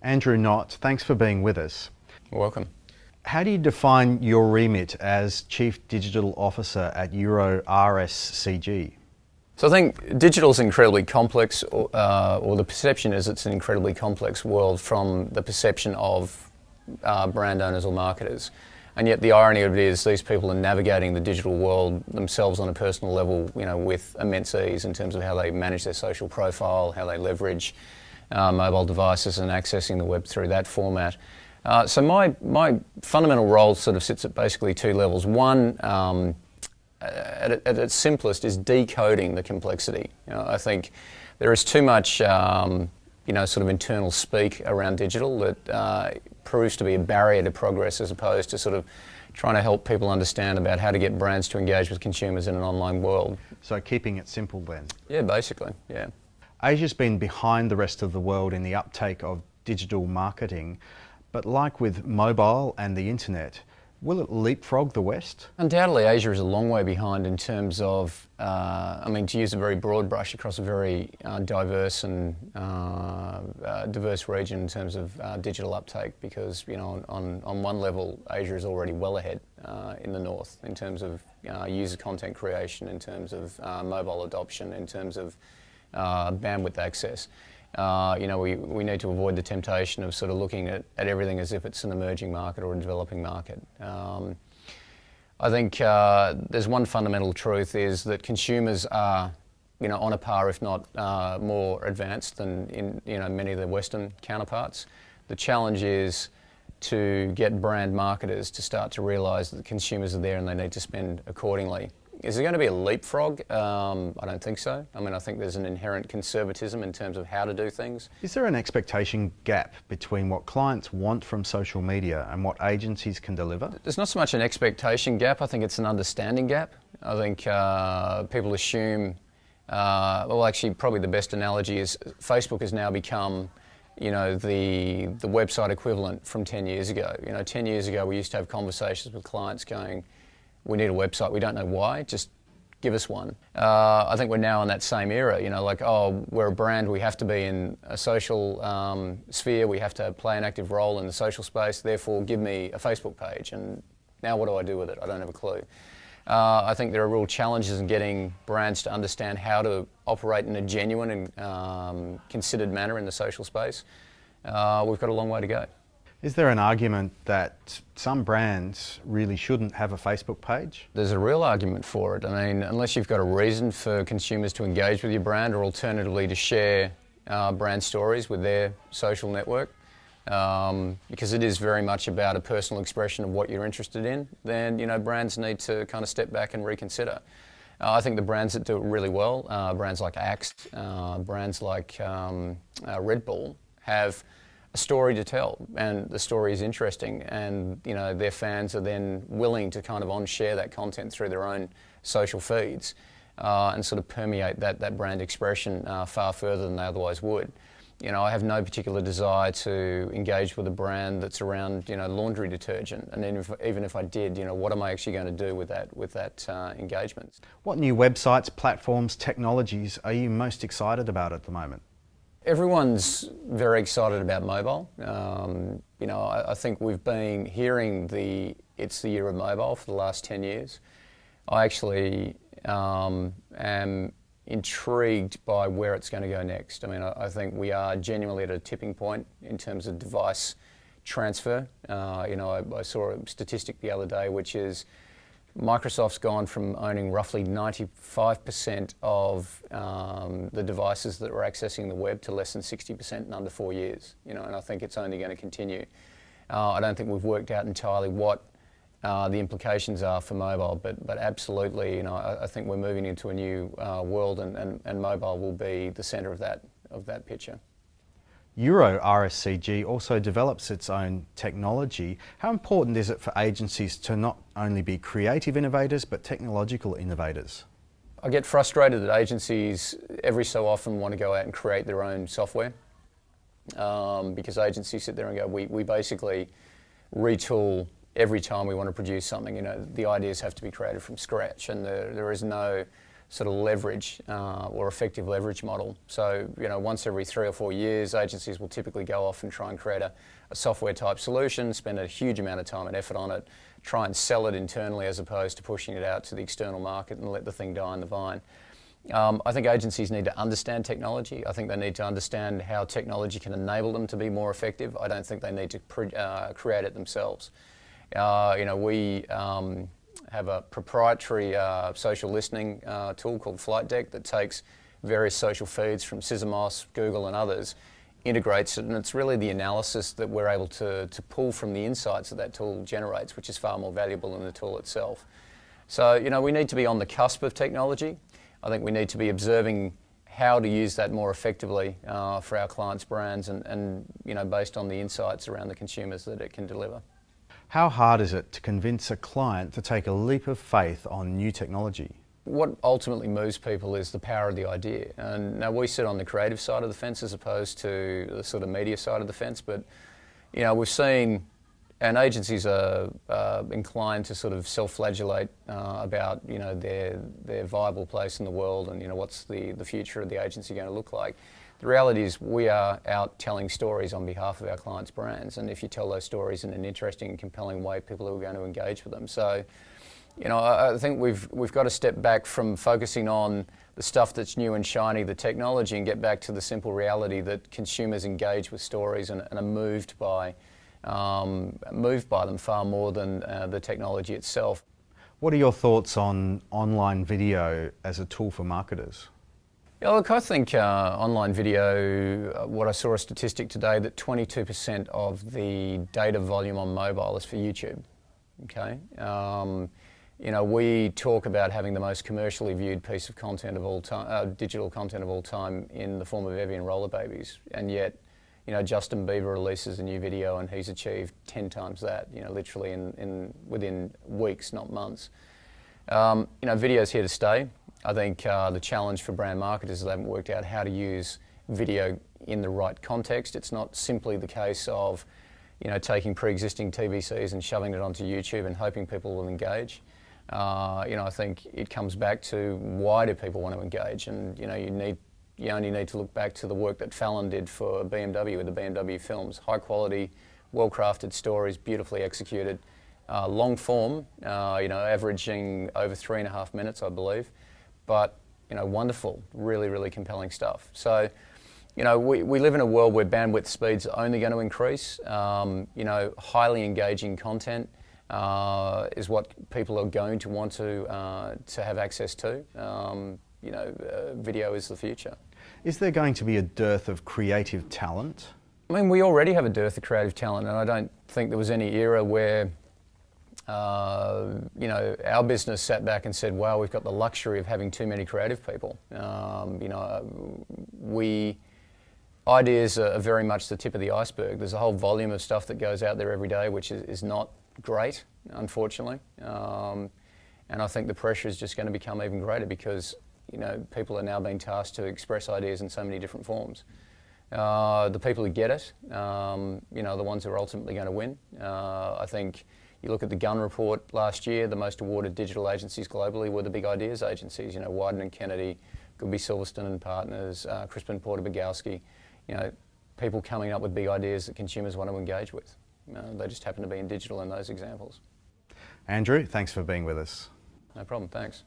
Andrew Knott, thanks for being with us. You're welcome. How do you define your remit as Chief Digital Officer at Euro RSCG? So I think digital is incredibly complex, or the perception is it's an incredibly complex world from the perception of brand owners or marketers. And yet the irony of it is these people are navigating the digital world themselves on a personal level, with immense ease in terms of how they manage their social profile, how they leverage mobile devices and accessing the web through that format. So my fundamental role sort of sits at basically two levels. One, at its simplest, is decoding the complexity. I think there is too much, sort of internal speak around digital that proves to be a barrier to progress, as opposed to sort of trying to help people understand about how to get brands to engage with consumers in an online world. So keeping it simple then? Yeah, basically, yeah. Asia's been behind the rest of the world in the uptake of digital marketing, but like with mobile and the internet, will it leapfrog the West? Undoubtedly, Asia is a long way behind in terms of, to use a very broad brush across a very diverse and diverse region in terms of digital uptake, because, on one level, Asia is already well ahead in the north in terms of user content creation, in terms of mobile adoption, in terms of bandwidth access. We need to avoid the temptation of sort of looking at everything as if it's an emerging market or a developing market. I think there's one fundamental truth, is that consumers are, on a par, if not more advanced than in, many of their Western counterparts. The challenge is to get brand marketers to start to realise that the consumers are there and they need to spend accordingly. Is there going to be a leapfrog? I don't think so. I think there's an inherent conservatism in terms of how to do things. Is there an expectation gap between what clients want from social media and what agencies can deliver? There's not so much an expectation gap. I think it's an understanding gap. I think people assume, actually probably the best analogy is Facebook has now become the website equivalent from 10 years ago. 10 years ago we used to have conversations with clients going, we need a website, we don't know why, just give us one. I think we're now in that same era, we're a brand, we have to be in a social sphere, we have to play an active role in the social space, therefore give me a Facebook page, and now what do I do with it? I don't have a clue. I think there are real challenges in getting brands to understand how to operate in a genuine and considered manner in the social space. We've got a long way to go. Is there an argument that some brands really shouldn't have a Facebook page? There's a real argument for it. Unless you've got a reason for consumers to engage with your brand, or alternatively to share brand stories with their social network, because it is very much about a personal expression of what you're interested in, then brands need to kind of step back and reconsider. I think the brands that do it really well, brands like Axe, brands like Red Bull, have a story to tell, and the story is interesting, and their fans are then willing to kind of on-share that content through their own social feeds and sort of permeate that brand expression far further than they otherwise would. I have no particular desire to engage with a brand that's around laundry detergent, and even if I did, what am I actually going to do with that engagement? What new websites, platforms, technologies are you most excited about at the moment? Everyone's very excited about mobile. I think we've been hearing it's the year of mobile for the last 10 years. I actually am intrigued by where it's going to go next. I think we are genuinely at a tipping point in terms of device transfer. I saw a statistic the other day, which is Microsoft's gone from owning roughly 95% of the devices that are accessing the web to less than 60% in under 4 years. And I think it's only going to continue. I don't think we've worked out entirely what the implications are for mobile, but absolutely, I think we're moving into a new world, and mobile will be the centre of that picture. Euro RSCG also develops its own technology. How important is it for agencies to not only be creative innovators but technological innovators? I get frustrated that agencies every so often want to go out and create their own software, because agencies sit there and go, we basically retool every time we want to produce something. The ideas have to be created from scratch, and there is no sort of leverage or effective leverage model. So, once every 3 or 4 years, agencies will typically go off and try and create a software type solution, spend a huge amount of time and effort on it, try and sell it internally as opposed to pushing it out to the external market and let the thing die on the vine. I think agencies need to understand technology. I think they need to understand how technology can enable them to be more effective. I don't think they need to create it themselves. We have a proprietary social listening tool called Flight Deck that takes various social feeds from SysMoss, Google and others, integrates it, and it's really the analysis that we're able to pull from the insights that tool generates, which is far more valuable than the tool itself. So, we need to be on the cusp of technology. I think we need to be observing how to use that more effectively for our clients' brands and based on the insights around the consumers that it can deliver. How hard is it to convince a client to take a leap of faith on new technology? What ultimately moves people is the power of the idea. And now we sit on the creative side of the fence as opposed to the sort of media side of the fence, but we've seen, and agencies are inclined to sort of self-flagellate about their viable place in the world and what's the future of the agency going to look like. The reality is we are out telling stories on behalf of our clients' brands, and if you tell those stories in an interesting and compelling way, people are going to engage with them. So, I think we've got to step back from focusing on the stuff that's new and shiny, the technology, and get back to the simple reality that consumers engage with stories and are moved by them far more than the technology itself. What are your thoughts on online video as a tool for marketers? Yeah, look, I think online video, what I saw a statistic today that 22% of the data volume on mobile is for YouTube. Okay, we talk about having the most commercially viewed piece of content of all time, digital content of all time, in the form of Evian roller babies, and yet, Justin Bieber releases a new video and he's achieved 10 times that. Literally within weeks, not months. Video's here to stay. I think the challenge for brand marketers is they haven't worked out how to use video in the right context. It's not simply the case of, taking pre-existing TVCs and shoving it onto YouTube and hoping people will engage. I think it comes back to why do people want to engage, and you only need to look back to the work that Fallon did for BMW with the BMW films. High quality, well-crafted stories, beautifully executed, long form, averaging over 3.5 minutes, I believe. But, wonderful, really, really compelling stuff. So, we live in a world where bandwidth speeds are only going to increase. Highly engaging content is what people are going to want to have access to. Video is the future. Is there going to be a dearth of creative talent? I mean, we already have a dearth of creative talent, and I don't think there was any era where our business sat back and said, wow, we've got the luxury of having too many creative people. Ideas are very much the tip of the iceberg. There's a whole volume of stuff that goes out there every day which is not great, unfortunately. And I think the pressure is just going to become even greater because, people are now being tasked to express ideas in so many different forms. The people who get it, the ones who are ultimately going to win. I think you look at the Gunn report last year, the most awarded digital agencies globally were the big ideas agencies, Wieden and Kennedy, Goodby Silverstone and Partners, Crispin Porter Bogowski, people coming up with big ideas that consumers want to engage with. They just happen to be in digital in those examples. Andrew, thanks for being with us. No problem, thanks.